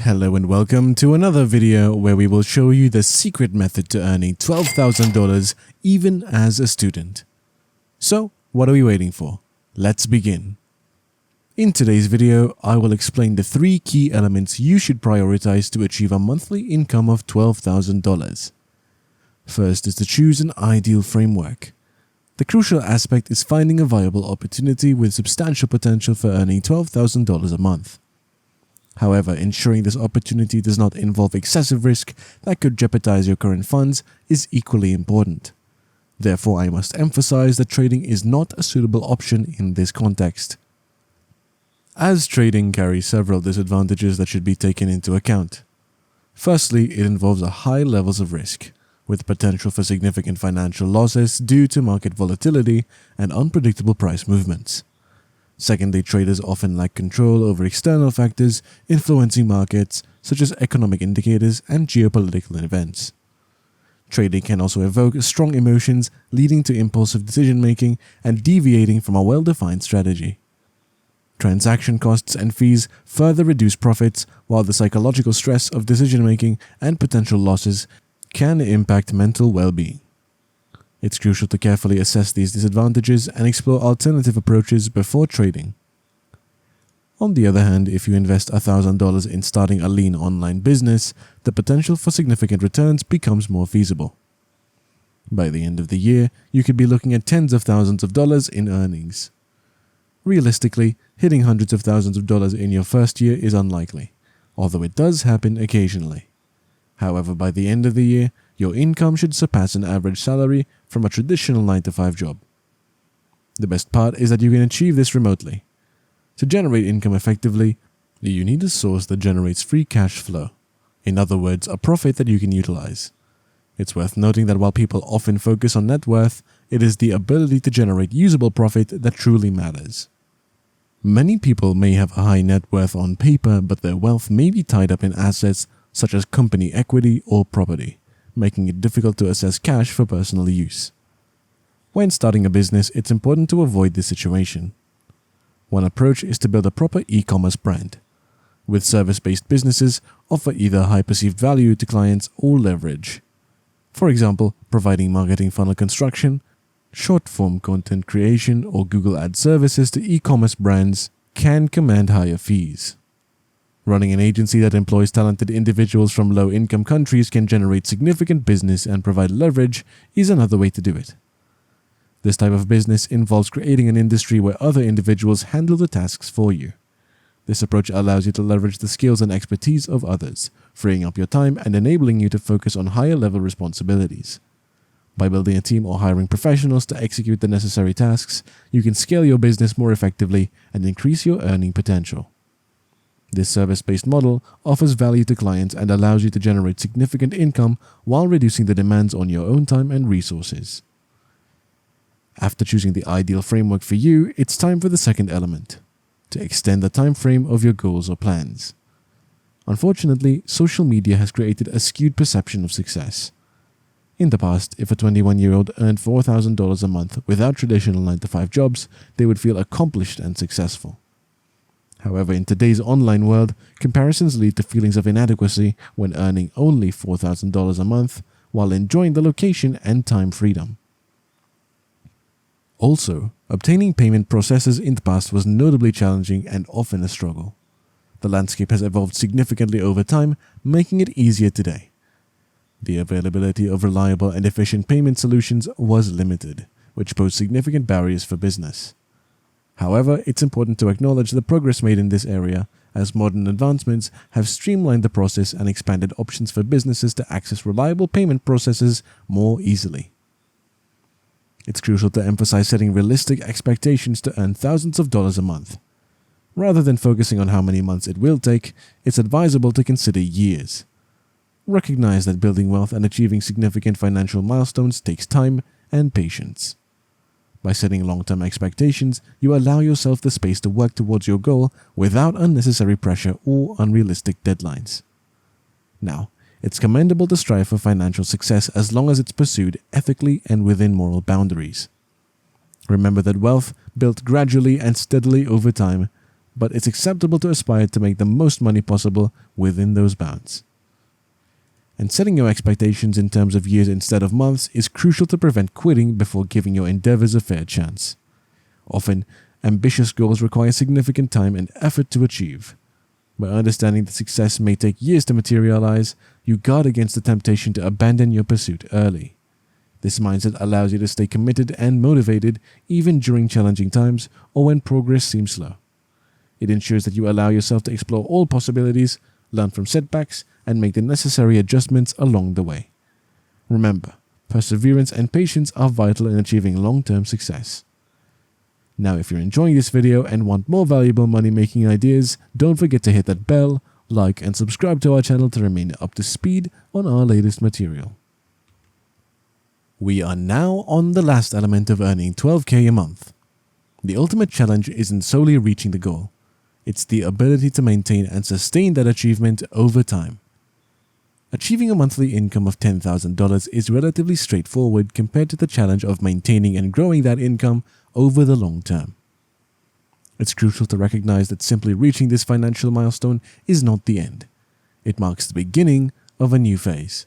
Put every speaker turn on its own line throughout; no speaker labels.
Hello and welcome to another video where we will show you the secret method to earning $12,000 even as a student. So, what are we waiting for? Let's begin. In today's video, I will explain the 3 key elements you should prioritize to achieve a monthly income of $12,000. First is to choose an ideal framework. The crucial aspect is finding a viable opportunity with substantial potential for earning $12,000 a month. However, ensuring this opportunity does not involve excessive risk that could jeopardize your current funds is equally important. Therefore, I must emphasize that trading is not a suitable option in this context, as trading carries several disadvantages that should be taken into account. Firstly, it involves a high levels of risk, with potential for significant financial losses due to market volatility and unpredictable price movements. Secondly, traders often lack control over external factors influencing markets, such as economic indicators and geopolitical events. Trading can also evoke strong emotions, leading to impulsive decision-making and deviating from a well-defined strategy. Transaction costs and fees further reduce profits, while the psychological stress of decision-making and potential losses can impact mental well-being. It's crucial to carefully assess these disadvantages and explore alternative approaches before trading. On the other hand, if you invest $1,000 in starting a lean online business, the potential for significant returns becomes more feasible. By the end of the year, you could be looking at tens of thousands of dollars in earnings. Realistically, hitting hundreds of thousands of dollars in your first year is unlikely, although it does happen occasionally. However, by the end of the year, your income should surpass an average salary from a traditional 9-to-5 job. The best part is that you can achieve this remotely. To generate income effectively, you need a source that generates free cash flow. In other words, a profit that you can utilize. It's worth noting that while people often focus on net worth, it is the ability to generate usable profit that truly matters. Many people may have a high net worth on paper, but their wealth may be tied up in assets such as company equity or property, making it difficult to assess cash for personal use. When starting a business, it's important to avoid this situation. One approach is to build a proper e-commerce brand, with service-based businesses offer either high perceived value to clients or leverage. For example, providing marketing funnel construction, short-form content creation, or Google Ads services to e-commerce brands can command higher fees. Running an agency that employs talented individuals from low-income countries can generate significant business and provide leverage is another way to do it. This type of business involves creating an industry where other individuals handle the tasks for you. This approach allows you to leverage the skills and expertise of others, freeing up your time and enabling you to focus on higher-level responsibilities. By building a team or hiring professionals to execute the necessary tasks, you can scale your business more effectively and increase your earning potential. This service-based model offers value to clients and allows you to generate significant income while reducing the demands on your own time and resources. After choosing the ideal framework for you, it's time for the second element, to extend the time frame of your goals or plans. Unfortunately, social media has created a skewed perception of success. In the past, if a 21-year-old earned $4,000 a month without traditional 9-to-5 jobs, they would feel accomplished and successful. However, in today's online world, comparisons lead to feelings of inadequacy when earning only $4,000 a month while enjoying the location and time freedom. Also, obtaining payment processors in the past was notably challenging and often a struggle. The landscape has evolved significantly over time, making it easier today. The availability of reliable and efficient payment solutions was limited, which posed significant barriers for business. However, it's important to acknowledge the progress made in this area, as modern advancements have streamlined the process and expanded options for businesses to access reliable payment processes more easily. It's crucial to emphasize setting realistic expectations to earn thousands of dollars a month. Rather than focusing on how many months it will take, it's advisable to consider years. Recognize that building wealth and achieving significant financial milestones takes time and patience. By setting long-term expectations, you allow yourself the space to work towards your goal without unnecessary pressure or unrealistic deadlines. Now, it's commendable to strive for financial success as long as it's pursued ethically and within moral boundaries. Remember that wealth, built gradually and steadily over time, but it's acceptable to aspire to make the most money possible within those bounds. And setting your expectations in terms of years instead of months is crucial to prevent quitting before giving your endeavors a fair chance. Often, ambitious goals require significant time and effort to achieve. By understanding that success may take years to materialize, you guard against the temptation to abandon your pursuit early. This mindset allows you to stay committed and motivated even during challenging times or when progress seems slow. It ensures that you allow yourself to explore all possibilities, learn from setbacks, and make the necessary adjustments along the way. Remember, perseverance and patience are vital in achieving long-term success. Now, if you're enjoying this video and want more valuable money-making ideas, don't forget to hit that bell, like, and subscribe to our channel to remain up to speed on our latest material. We are now on the last element of earning $12K a month. The ultimate challenge isn't solely reaching the goal. It's the ability to maintain and sustain that achievement over time. Achieving a monthly income of $10,000 is relatively straightforward compared to the challenge of maintaining and growing that income over the long term. It's crucial to recognize that simply reaching this financial milestone is not the end. It marks the beginning of a new phase.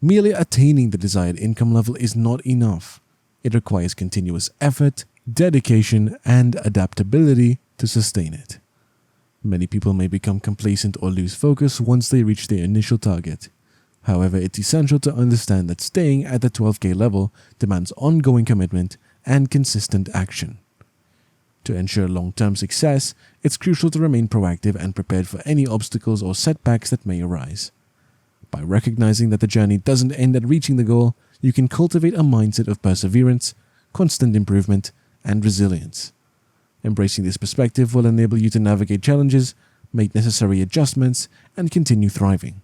Merely attaining the desired income level is not enough. It requires continuous effort, dedication, and adaptability to sustain it. Many people may become complacent or lose focus once they reach their initial target. However, it's essential to understand that staying at the 12K level demands ongoing commitment and consistent action. To ensure long-term success, it's crucial to remain proactive and prepared for any obstacles or setbacks that may arise. By recognizing that the journey doesn't end at reaching the goal, you can cultivate a mindset of perseverance, constant improvement, and resilience. Embracing this perspective will enable you to navigate challenges, make necessary adjustments, and continue thriving.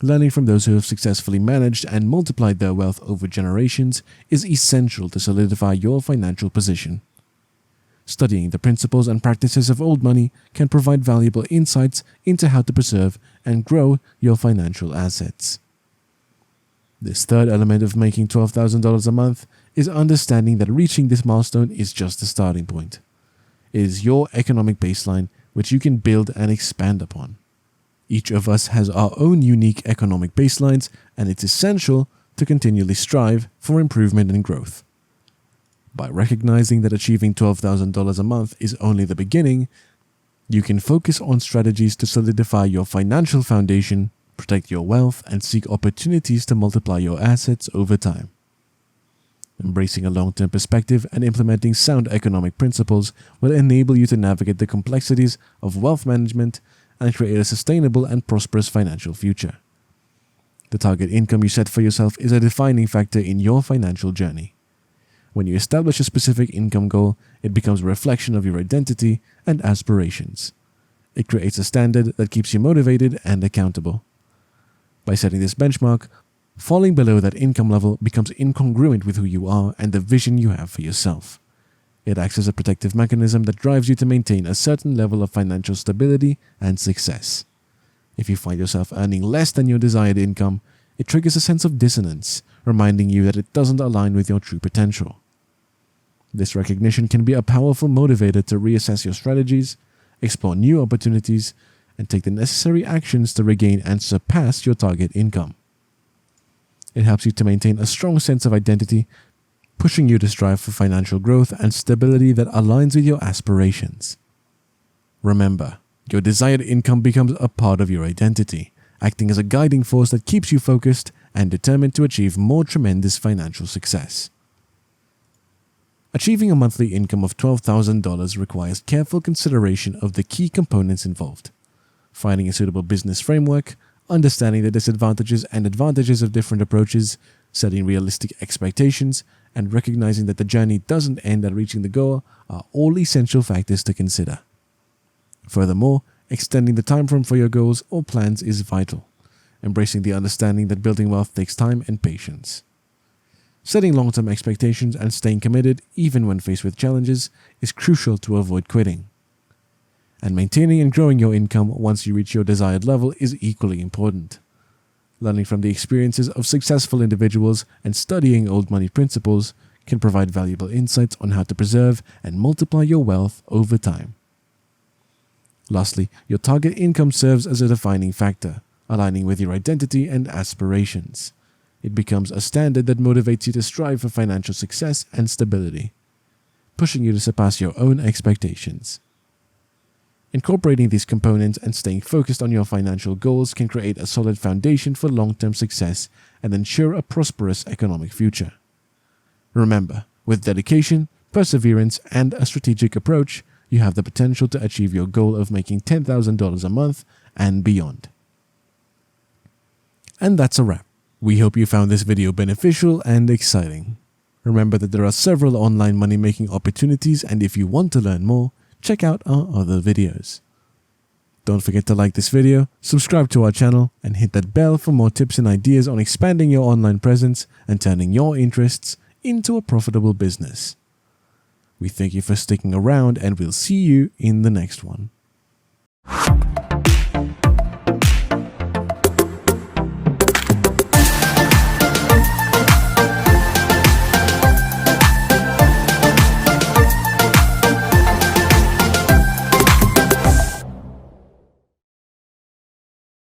Learning from those who have successfully managed and multiplied their wealth over generations is essential to solidify your financial position. Studying the principles and practices of old money can provide valuable insights into how to preserve and grow your financial assets. This third element of making $12,000 a month is understanding that reaching this milestone is just a starting point. It is your economic baseline which you can build and expand upon. Each of us has our own unique economic baselines, and it's essential to continually strive for improvement and growth. By recognizing that achieving $12,000 a month is only the beginning, you can focus on strategies to solidify your financial foundation, protect your wealth, and seek opportunities to multiply your assets over time. Embracing a long-term perspective and implementing sound economic principles will enable you to navigate the complexities of wealth management and create a sustainable and prosperous financial future. The target income you set for yourself is a defining factor in your financial journey. When you establish a specific income goal, it becomes a reflection of your identity and aspirations. It creates a standard that keeps you motivated and accountable. By setting this benchmark, falling below that income level becomes incongruent with who you are and the vision you have for yourself. It acts as a protective mechanism that drives you to maintain a certain level of financial stability and success. If you find yourself earning less than your desired income, it triggers a sense of dissonance, reminding you that it doesn't align with your true potential. This recognition can be a powerful motivator to reassess your strategies, explore new opportunities, and take the necessary actions to regain and surpass your target income. It helps you to maintain a strong sense of identity, pushing you to strive for financial growth and stability that aligns with your aspirations. Remember, your desired income becomes a part of your identity, acting as a guiding force that keeps you focused and determined to achieve more tremendous financial success. Achieving a monthly income of $12,000 requires careful consideration of the key components involved. Finding a suitable business framework, understanding the disadvantages and advantages of different approaches, setting realistic expectations, and recognizing that the journey doesn't end at reaching the goal are all essential factors to consider. Furthermore, extending the time frame for your goals or plans is vital, embracing the understanding that building wealth takes time and patience. Setting long-term expectations and staying committed even when faced with challenges is crucial to avoid quitting. And maintaining and growing your income once you reach your desired level is equally important. Learning from the experiences of successful individuals and studying old money principles can provide valuable insights on how to preserve and multiply your wealth over time. Lastly, your target income serves as a defining factor, aligning with your identity and aspirations. It becomes a standard that motivates you to strive for financial success and stability, pushing you to surpass your own expectations. Incorporating these components and staying focused on your financial goals can create a solid foundation for long-term success and ensure a prosperous economic future. Remember, with dedication, perseverance, and a strategic approach, you have the potential to achieve your goal of making $10,000 a month and beyond. And that's a wrap. We hope you found this video beneficial and exciting. Remember that there are several online money-making opportunities, and if you want to learn more, check out our other videos. Don't forget to like this video, subscribe to our channel, and hit that bell for more tips and ideas on expanding your online presence and turning your interests into a profitable business. We thank you for sticking around, and we'll see you in the next one.